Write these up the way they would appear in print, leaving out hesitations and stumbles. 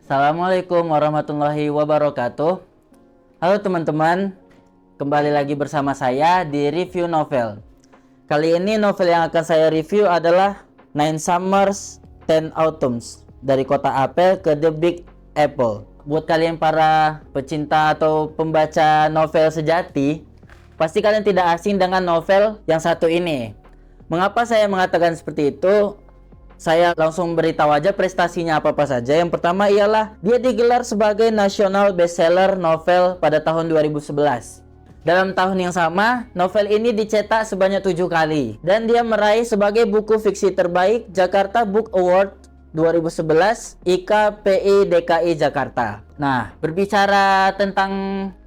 Assalamualaikum warahmatullahi wabarakatuh. Halo teman-teman, kembali lagi bersama saya di review novel. Kali ini novel yang akan saya review adalah Nine Summers, 10 Autumns, dari Kota Apel ke The Big Apple. Buat kalian para pecinta atau pembaca novel sejati, pasti kalian tidak asing dengan novel yang satu ini. Mengapa saya mengatakan seperti itu? Saya langsung beritahu aja prestasinya apa-apa saja. Yang pertama ialah dia digelar sebagai National Bestseller Novel pada tahun 2011. Dalam tahun yang sama, novel ini dicetak sebanyak 7 kali. Dan dia meraih sebagai buku fiksi terbaik Jakarta Book Award 2011 IKPI DKI Jakarta. Nah, berbicara tentang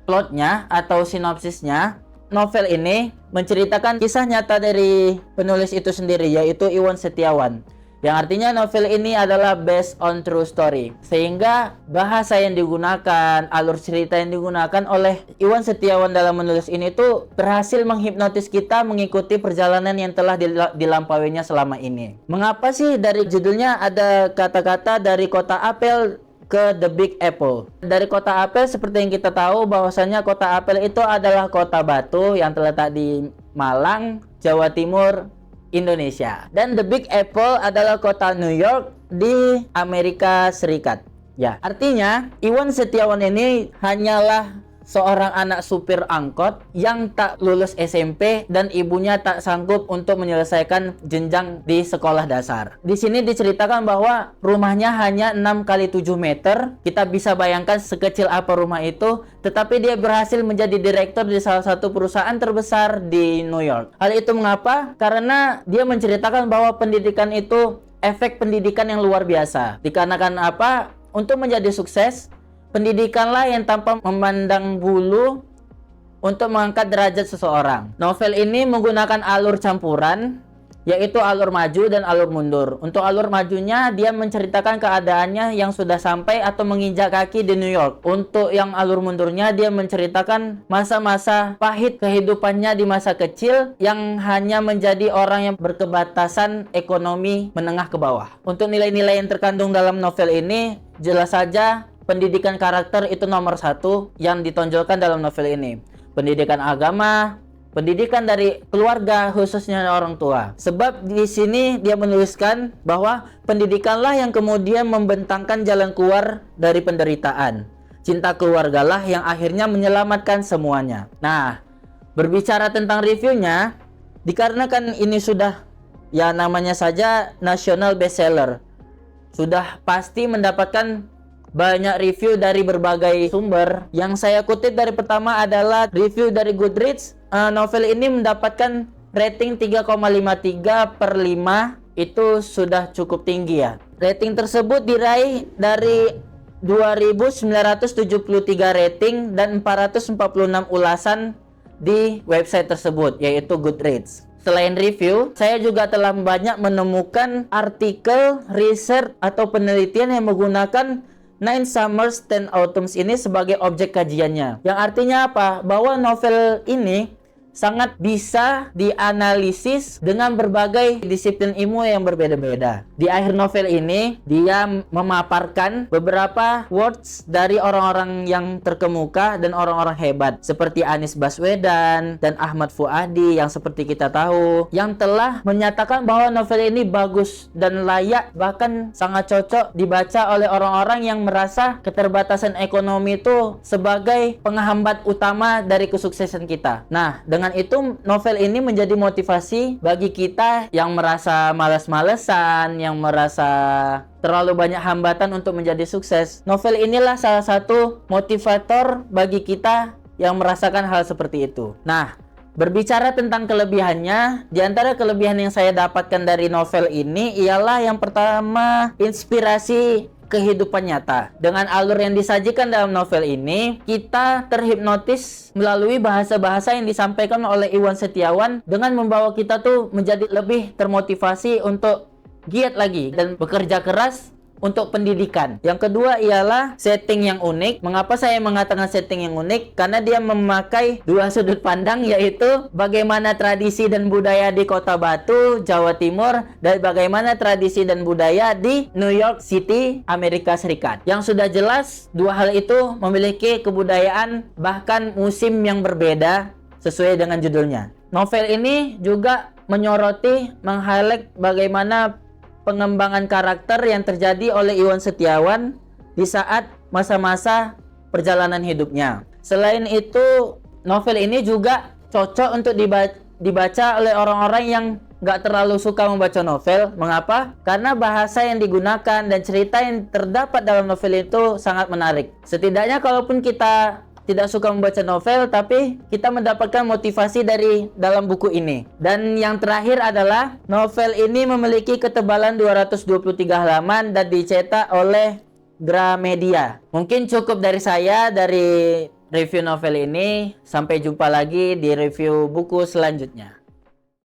plotnya atau sinopsisnya, novel ini menceritakan kisah nyata dari penulis itu sendiri, yaitu Iwan Setiawan. Yang artinya novel ini adalah based on true story. Sehingga bahasa yang digunakan, alur cerita yang digunakan oleh Iwan Setiawan dalam menulis ini tuh berhasil menghipnotis kita mengikuti perjalanan yang telah dilampauinya selama ini. Mengapa sih dari judulnya ada kata-kata dari Kota Apel ke The Big Apple? Dari Kota Apel seperti yang kita tahu bahwasanya Kota Apel itu adalah kota batu yang terletak di Malang, Jawa Timur, Indonesia. Dan The Big Apple adalah kota New York di Amerika Serikat. Ya, artinya Iwan Setiawan ini hanyalah seorang anak supir angkot yang tak lulus SMP dan ibunya tak sanggup untuk menyelesaikan jenjang di sekolah dasar. Di sini diceritakan bahwa rumahnya hanya 6 kali 7 meter. Kita bisa bayangkan sekecil apa rumah itu, tetapi dia berhasil menjadi direktur di salah satu perusahaan terbesar di New York. Hal itu mengapa? Karena dia menceritakan bahwa pendidikan itu efek pendidikan yang luar biasa. Dikarenakan apa? Untuk menjadi sukses, pendidikanlah yang tanpa memandang bulu untuk mengangkat derajat seseorang. Novel ini menggunakan alur campuran, yaitu alur maju dan alur mundur. Untuk alur majunya, dia menceritakan keadaannya yang sudah sampai atau menginjak kaki di New York. Untuk yang alur mundurnya, dia menceritakan masa-masa pahit kehidupannya di masa kecil yang hanya menjadi orang yang berkebatasan ekonomi menengah ke bawah. Untuk nilai-nilai yang terkandung dalam novel ini, jelas saja pendidikan karakter itu nomor 1 yang ditonjolkan dalam novel ini. Pendidikan agama, pendidikan dari keluarga, khususnya orang tua. Sebab di sini dia menuliskan bahwa pendidikanlah yang kemudian membentangkan jalan keluar dari penderitaan. Cinta keluargalah yang akhirnya menyelamatkan semuanya. Nah, berbicara tentang reviewnya, dikarenakan ini sudah, ya namanya saja national bestseller, sudah pasti mendapatkan banyak review dari berbagai sumber. Yang saya kutip dari pertama adalah review dari Goodreads. Novel ini mendapatkan rating 3,53/5. Itu sudah cukup tinggi ya. Rating tersebut diraih dari 2.973 rating dan 446 ulasan di website tersebut, yaitu Goodreads. Selain review, saya juga telah banyak menemukan artikel, riset, atau penelitian yang menggunakan Nine Summers, 10 Autumns ini sebagai objek kajiannya. Yang artinya apa? Bahwa novel ini sangat bisa dianalisis dengan berbagai disiplin ilmu yang berbeda-beda. Di akhir novel ini, dia memaparkan beberapa words dari orang-orang yang terkemuka dan orang-orang hebat, seperti Anies Baswedan dan Ahmad Fuadi yang seperti kita tahu, yang telah menyatakan bahwa novel ini bagus dan layak, bahkan sangat cocok dibaca oleh orang-orang yang merasa keterbatasan ekonomi itu sebagai penghambat utama dari kesuksesan kita. Nah, dengan itu novel ini menjadi motivasi bagi kita yang merasa malas-malesan, yang merasa terlalu banyak hambatan untuk menjadi sukses. Novel inilah salah satu motivator bagi kita yang merasakan hal seperti itu. Nah, berbicara tentang kelebihannya, di antara kelebihan yang saya dapatkan dari novel ini ialah yang pertama, inspirasi kehidupan nyata. Dengan alur yang disajikan dalam novel ini, kita terhipnotis melalui bahasa-bahasa yang disampaikan oleh Iwan Setiawan dengan membawa kita tuh menjadi lebih termotivasi untuk giat lagi dan bekerja keras untuk pendidikan. Yang kedua ialah setting yang unik. Mengapa saya mengatakan setting yang unik? Karena dia memakai dua sudut pandang, yaitu bagaimana tradisi dan budaya di Kota Batu, Jawa Timur, dan bagaimana tradisi dan budaya di New York City, Amerika Serikat. Yang sudah jelas, dua hal itu memiliki kebudayaan bahkan musim yang berbeda sesuai dengan judulnya. Novel ini juga menyoroti, meng-highlight bagaimana pengembangan karakter yang terjadi oleh Iwan Setiawan di saat masa-masa perjalanan hidupnya. Selain itu, novel ini juga cocok untuk dibaca oleh orang-orang yang nggak terlalu suka membaca novel. Mengapa? Karena bahasa yang digunakan dan cerita yang terdapat dalam novel itu sangat menarik. Setidaknya kalaupun kita tidak suka membaca novel, tapi kita mendapatkan motivasi dari dalam buku ini. Dan yang terakhir adalah novel ini memiliki ketebalan 223 halaman dan dicetak oleh Gramedia. Mungkin cukup dari saya dari review novel ini. Sampai jumpa lagi di review buku selanjutnya.